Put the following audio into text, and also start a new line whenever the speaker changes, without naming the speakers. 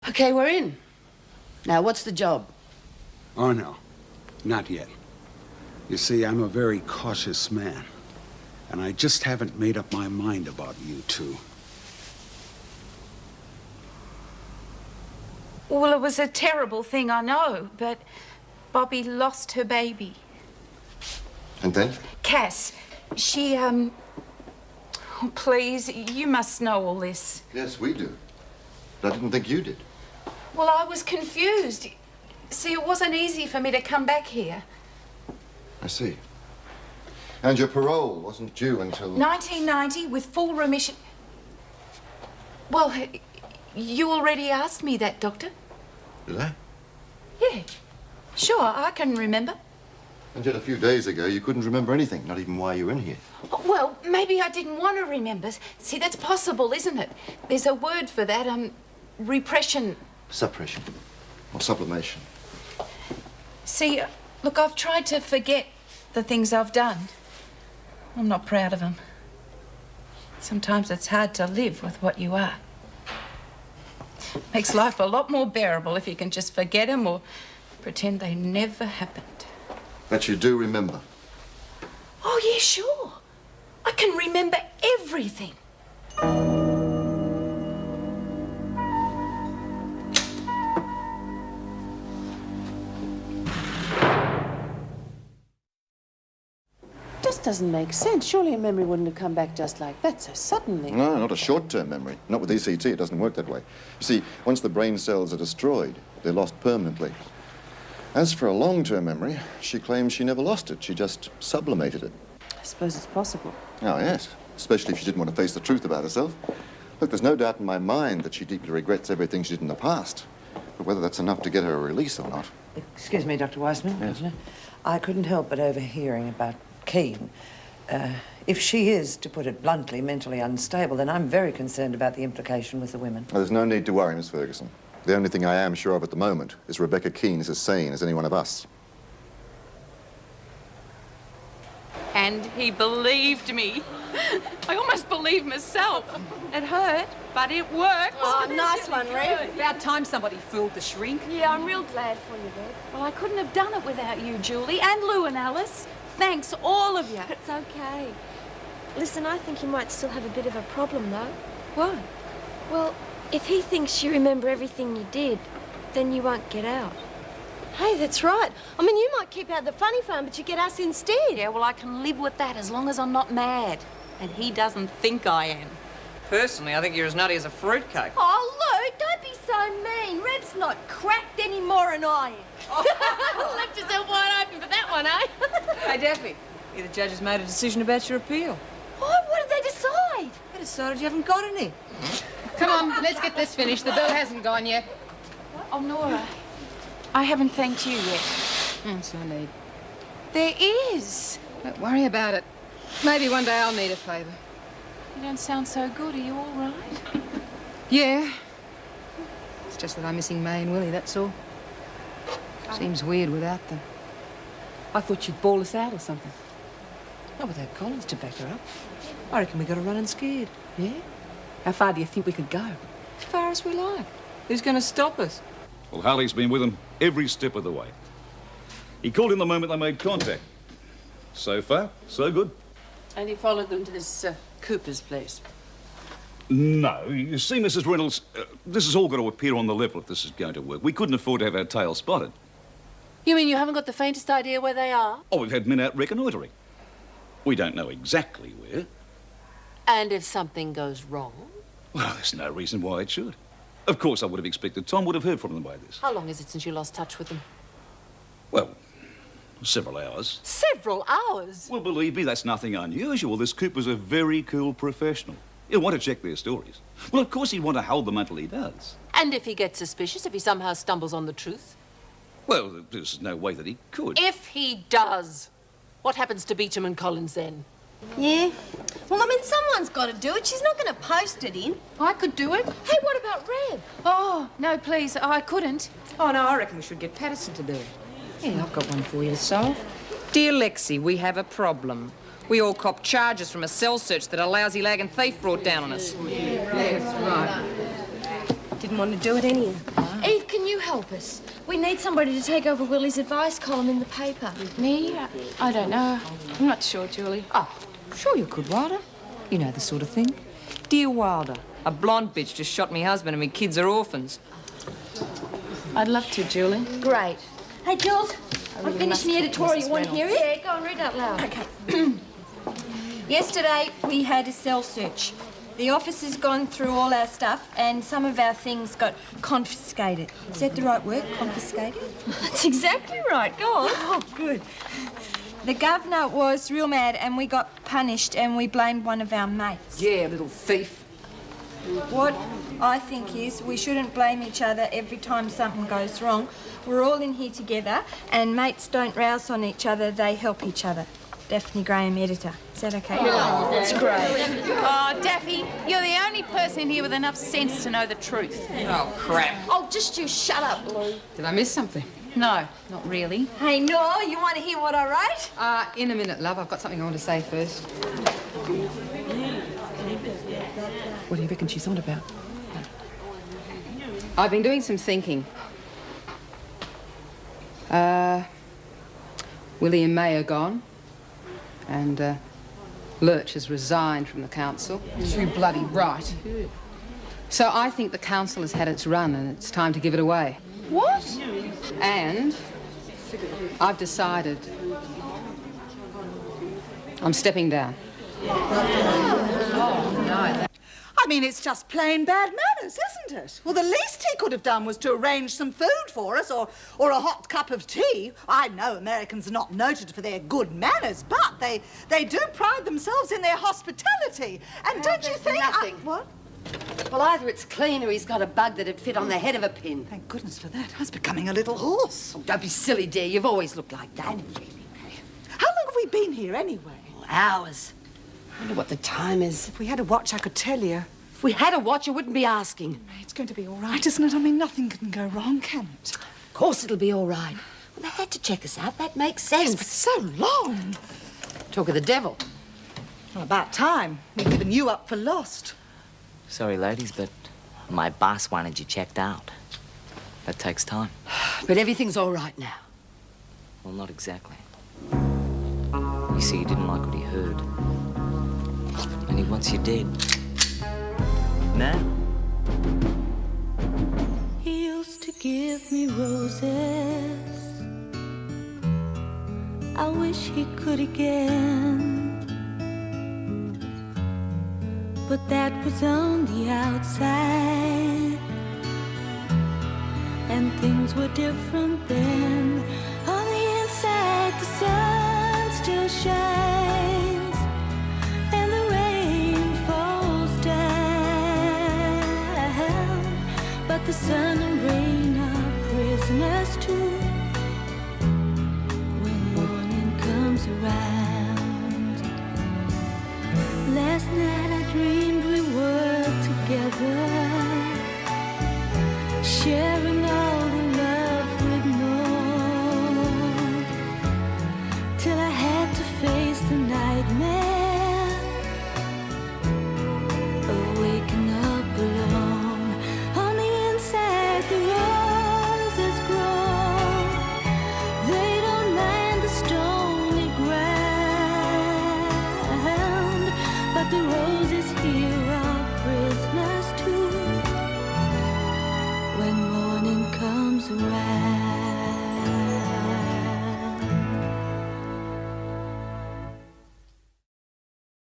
Okay, we're in. Now, what's the job?
Oh, no. Not yet. You see, I'm a very cautious man. And I just haven't made up my mind about you two.
Well, it was a terrible thing, I know, but Bobby lost her baby.
And then?
Cass, she, Oh, please, you must know all this.
Yes, we do. But I didn't think you did.
Well, I was confused. See, it wasn't easy for me to come back here.
I see. And your parole wasn't due until...
1990 with full remission. Well, you already asked me that, Doctor.
Did I?
Yeah, sure, I can remember.
And yet a few days ago, you couldn't remember anything, not even why you were in here.
Well, maybe I didn't want to remember. See, that's possible, isn't it? There's a word for that, repression.
Suppression. Or sublimation.
See, look, I've tried to forget the things I've done. I'm not proud of them. Sometimes it's hard to live with what you are. Makes life a lot more bearable if you can just forget them or pretend they never happened.
But you do remember.
Oh, yeah, sure. I can remember everything.
Just doesn't make sense. Surely a memory wouldn't have come back just like that so suddenly.
No, not a short-term memory. Not with ECT, it doesn't work that way. You see, once the brain cells are destroyed, they're lost permanently. As for a long-term memory, she claims she never lost it. She just sublimated it.
I suppose it's possible.
Oh, yes. Especially if she didn't want to face the truth about herself. Look, there's no doubt in my mind that she deeply regrets everything she did in the past. But whether that's enough to get her a release or not...
Excuse me, Dr. Weissman.
Yes.
I couldn't help but overhearing about Keane. If she is, to put it bluntly, mentally unstable, then I'm very concerned about the implication with the women.
Well, there's no need to worry, Miss Ferguson. The only thing I am sure of at the moment is Rebecca Keane is as sane as any one of us.
And he believed me. I almost believed myself. It hurt, but it worked.
Oh, nice one, Rev.
About time somebody fooled the shrink.
Yeah, I'm real glad for you, Rev.
Well, I couldn't have done it without you, Julie, and Lou and Alice. Thanks, all of you.
It's okay. Listen, I think you might still have a bit of a problem, though.
What?
Well, if he thinks you remember everything you did, then you won't get out. Hey, that's right. I mean, you might keep out the funny farm, but you get us instead.
Yeah, well, I can live with that as long as I'm not mad. And he doesn't think I am.
Personally, I think you're as nutty as a fruitcake.
Oh, Luke, don't be so mean. Rev's not cracked any more than I am. Left yourself wide open for that one, eh?
Hey, Daffy, the judges made a decision about your appeal.
What? What did they decide?
They decided you haven't got any.
Come on, let's get this finished. The bill hasn't gone yet.
Oh, Nora, I haven't thanked you yet.
That's no need.
There is.
Don't worry about it. Maybe one day I'll need a favour.
You don't sound so good. Are you all right?
Yeah. It's just that I'm missing May and Willie, that's all. Seems weird without them.
I thought you'd bawl us out or something. Not without Collins to back her up. I reckon we got to run and scared. Yeah? How far do you think we could go?
As far as we like. Who's going to stop us?
Well, Harley's been with them every step of the way. He called in the moment they made contact. So far, so good.
And he followed them to this Cooper's place.
No, you see, Mrs. Reynolds, this has all got to appear on the level if this is going to work. We couldn't afford to have our tail spotted.
You mean you haven't got the faintest idea where they are?
Oh, we've had men out reconnoitring. We don't know exactly where.
And if something goes wrong?
Well, there's no reason why it should. Of course, I would have expected Tom would have heard from them by this.
How long is it since you lost touch with them?
Well, several hours.
Several hours?
Well, believe me, that's nothing unusual. This Cooper's a very cool professional. He'll want to check their stories. Well, of course he'd want to hold them until he does.
And if he gets suspicious, if he somehow stumbles on the truth?
Well, there's no way that he could.
If he does, what happens to Beecham and Collins then?
Yeah. Well, I mean, someone's got to do it. She's not going to post it in.
I could do it.
Hey, what about Rev?
Oh, no, please, I couldn't.
Oh, no, I reckon we should get Patterson to do it. Yeah, I've got one for you to solve. Dear Lexi, we have a problem. We all cop charges from a cell search that a lousy lag and thief brought down on us.
Yes, right.
didn't want to do it anyhow. Eve, can you help us? We need somebody to take over Willie's advice column in the paper.
Me? I don't know. I'm not sure, Julie.
Oh, sure you could, Wilder. You know the sort of thing. Dear Wilder, a blonde bitch just shot me husband and me kids are orphans.
I'd love to, Julie.
Great. Hey, Jules, I'm
really
finishing the
must talk to
editorial.
Mrs.
You want to hear it? Yeah, go and read out loud. Okay. Yesterday, we had a cell search. The office has gone through all our stuff and some of our things got confiscated. Is that the right word, confiscated? That's exactly right. Go on. Oh, good. The governor was real mad and we got punished and we blamed one of our mates.
Yeah, little thief.
What I think is we shouldn't blame each other every time something goes wrong. We're all in here together and mates don't rouse on each other, they help each other. Daphne Graham, editor. Is that okay?
Oh, that's great. Oh, Daffy, you're the only person here with enough sense to know the truth.
Oh, crap.
Oh, just you shut up, Lou.
Did I miss something?
No, not really.
Hey, no, you want to hear what I wrote?
In a minute, love. I've got something I want to say first.
What do you reckon she's on about?
I've been doing some thinking. Willie and May are gone. And Lurch has resigned from the council.
Too bloody right.
So I think the council has had its run and it's time to give it away.
What?
And I've decided I'm stepping down.
I mean, it's just plain bad manners, isn't it? Well, the least he could have done was to arrange some food for us or a hot cup of tea. I know Americans are not noted for their good manners, but they do pride themselves in their hospitality. And don't you think...
nothing.
What?
Well, either it's clean or he's got a bug that'd fit on the head of a pin.
Thank goodness for that. I was becoming a little hoarse.
Oh, don't be silly, dear. You've always looked like that.
How long have we been here, anyway?
Hours. I wonder what the time is.
If we had a watch, I could tell you.
If we had a watch, you wouldn't be asking.
It's going to be all right, isn't it? I mean, nothing can go wrong, can it?
Of course it'll be all right. Well, they had to check us out. That makes sense.
Yes, but so long.
Talk of the devil.
Well, about time. We've given you up for lost.
Sorry, ladies, but my boss wanted you checked out. That takes time.
But everything's all right now.
Well, not exactly. You see, he didn't like what he heard. And he wants you dead. Now.
He used to give me roses. I wish he could again. But that was on the outside, and things were different then. On the inside, the sun still shines, and the rain falls down. But the sun and rain are prisoners too when morning comes around. Last night I dreamed we were together, sharing all the love we'd known, till I had to face the nightmare of waking up alone. On the inside the roses grow, they don't mind the stony ground, but the roses here are prisoners too when morning comes around.